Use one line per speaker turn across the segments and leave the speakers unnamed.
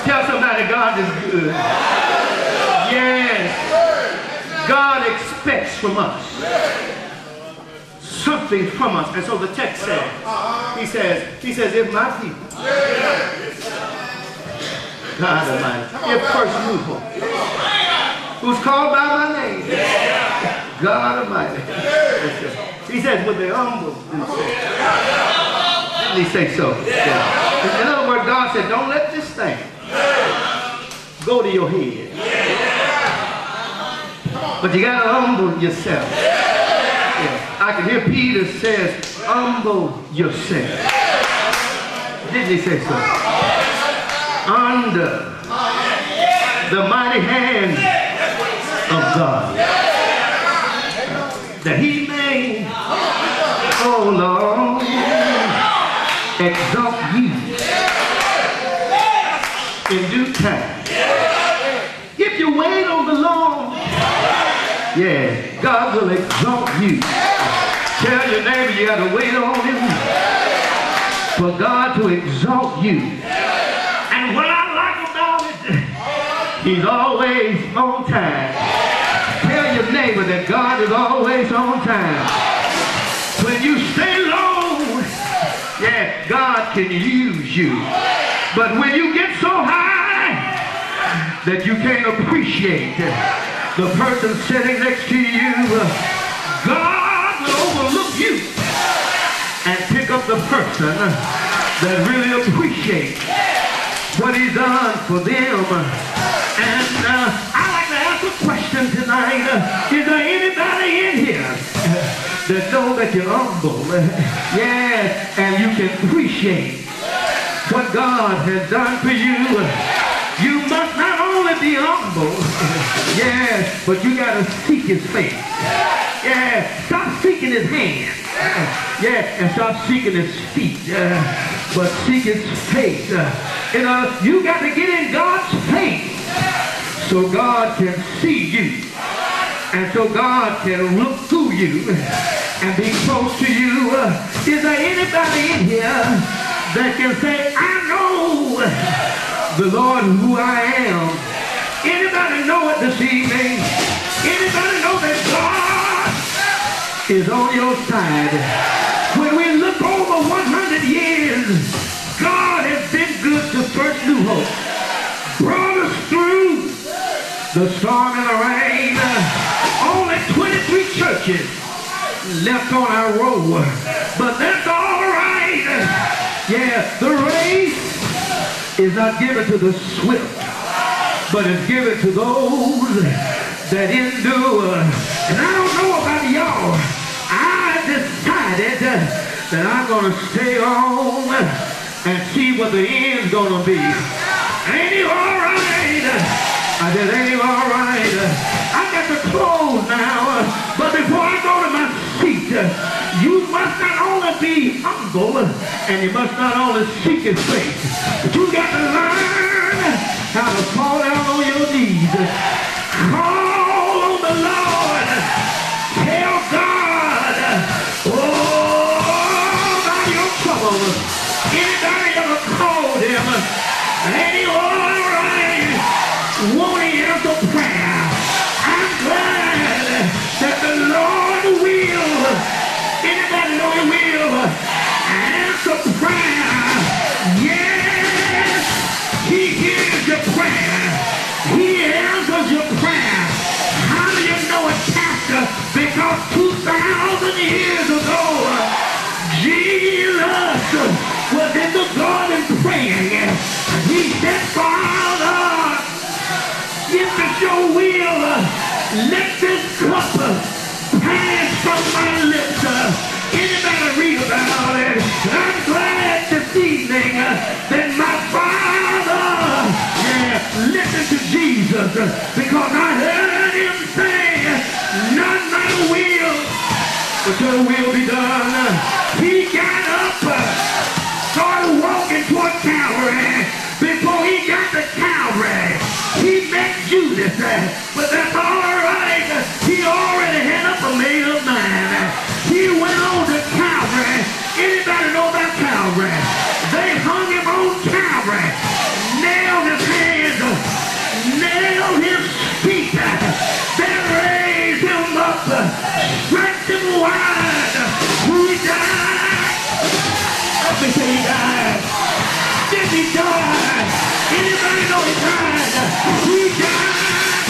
Tell somebody God is good. Yes. God expects from us something from us. And so the text says, he says, if my people, God Almighty, if first people, who's called by my name, God Almighty, he says, would they humble themselves? Didn't he say so? Yeah. In other words, God said, don't let this thing go to your head. But you got to humble yourself. Yeah. I can hear Peter says, humble yourself. Didn't he say so? Under the mighty hand of God, that he may, oh Lord, exalt you in due time. If you wait on the Lord, yeah, God will exalt you. Tell your neighbor you got to wait on him for God to exalt you. And what I like about it, he's always on time. Tell your neighbor that God is always on time. When you stay low, yeah, God can use you. But when you get so high that you can't appreciate the person sitting next to you, God will overlook you and pick up the person that really appreciates what he's done for them. And I like to ask a question tonight. Is there anybody in here that know that you're humble? Yes, and you can appreciate what God has done for you. You must not only be humble, yes, but you got to seek his face. Yeah, stop seeking his hand. Yeah, and stop seeking his feet. But seek his face. You got to get in God's face so God can see you. And so God can look through you and be close to you. Is there anybody in here that can say, I know the Lord who I am? Anybody know it this evening? Anybody know that God is on your side? When we look over 100 years, God has been good to First New Hope. Brought us through the storm and the rain. Only 23 churches left on our road, but that's all right. Yeah, the race is not given to the swift, but it's given to those that endure. And I don't know about y'all. I decided that I'm going to stay on and see what the end's going to be. Ain't it all right? I said, ain't it all right? I got to close now, but before I go to my seat, you must not only be humble, and you must not only seek his face, but you got to learn how to fall down on your knees. Call on the Lord won't he answer prayer? I'm glad that the Lord will. Anybody know he will answer prayer? Yes, he hears your prayer. He answers your prayer. How do you know it, Pastor? Because 2,000 years ago, Jesus was in the garden praying. He said, Father, if it's your will, let this cup pass from my lips. Anybody read about it? I'm glad this evening that my Father, listen to Jesus, because I heard him say, not my will, but your will be done. He got up, started walking toward Calvary. Before he got to Calvary, he met Judas, but that's all right. He already had up a made up mind. He went on to Calvary. Anybody know about Calvary? They hung him on Calvary, nailed his hands, nailed his feet, then raised him up, stretched him wide. He died. Let me say he died. Did he die? Anybody know he died? He died.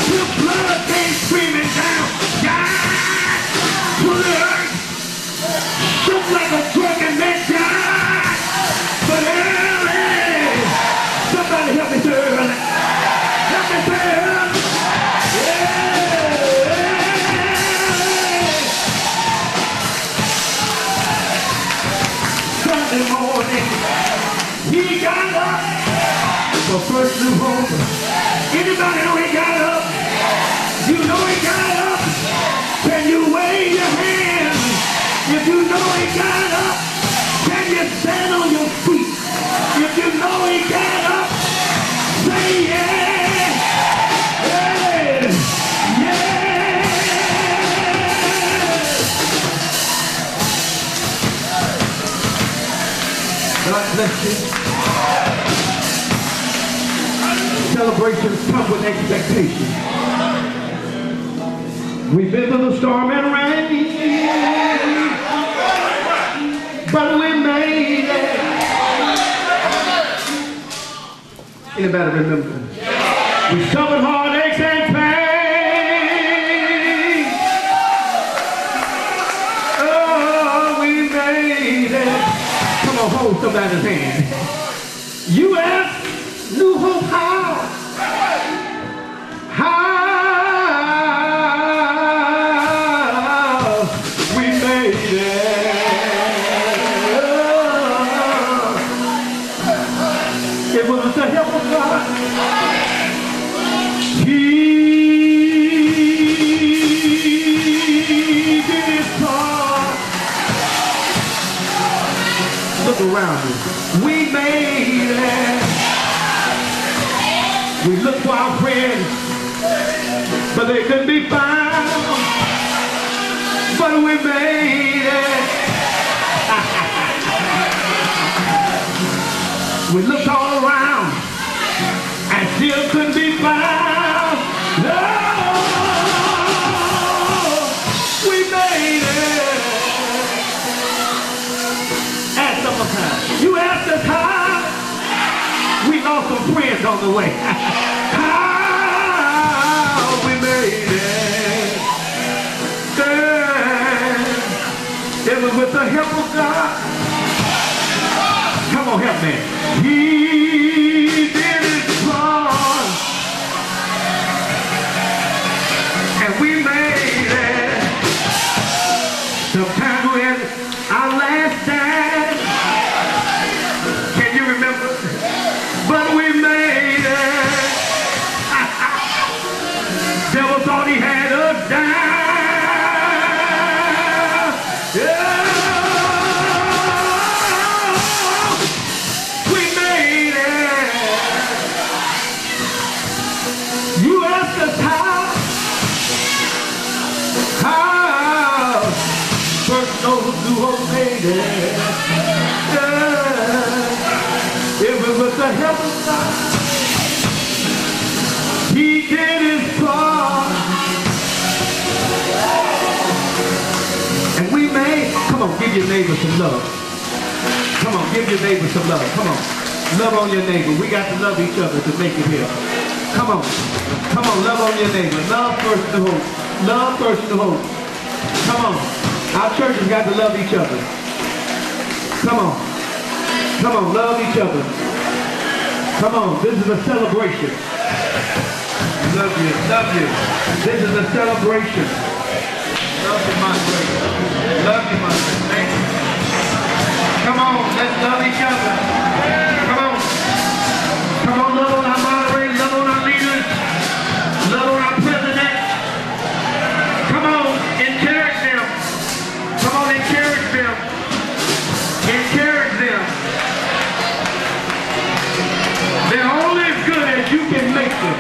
The blood came screaming down. Died to the earth. Shook like a drunken man. Died. But early. Somebody help me say early. Help me say early. Yeah. Sunday morning. He got up for first new hope. Anybody know he got up? You know he got up? Can you wave your hand? If you know he got up, can you stand on your feet? If you know he got up, say yeah! Yeah! Yeah! God bless you. Celebrations come with expectation. We've been through the storm and rain, but we made it. Anybody remember? We suffered heartaches and pain. Oh, we made it. Come on, hold somebody's hand. You ask New Hope how? We made it. It was the help of God. He did his part. Look around you. We made it. We looked for our friends, but they couldn't be found. But we made it. We looked all around and still couldn't be found. Oh, we made it. Ask sometime. You asked us how? We lost some friends on the way. How we made it. It was with the help of God. Come on, help me. He did his part. And we made it. Sometimes we had our last dance. Can you remember? But we made it. Devil thought he had us down. Yeah. We made it. You asked us how? How? First those who made it. Yeah. It was with the help of God. He did his part. And we may, come on, give your neighbor some love. Come on, give your neighbor some love. Come on. Love on your neighbor. We got to love each other to make it here. Come on. Come on, love on your neighbor. Love first to hope. Love first to hope. Come on. Our church has got to love each other. Come on. Come on, love each other. Come on, this is a celebration. Love you, love you. This is a celebration. Love you, my friend. Love you, my friend. Thank you. Come on, let's love each other. Come on. Come on, love on our moderators, love on our leaders, love on our president. Come on, encourage them. Come on, encourage them. Encourage them. They're only as good as you can make them.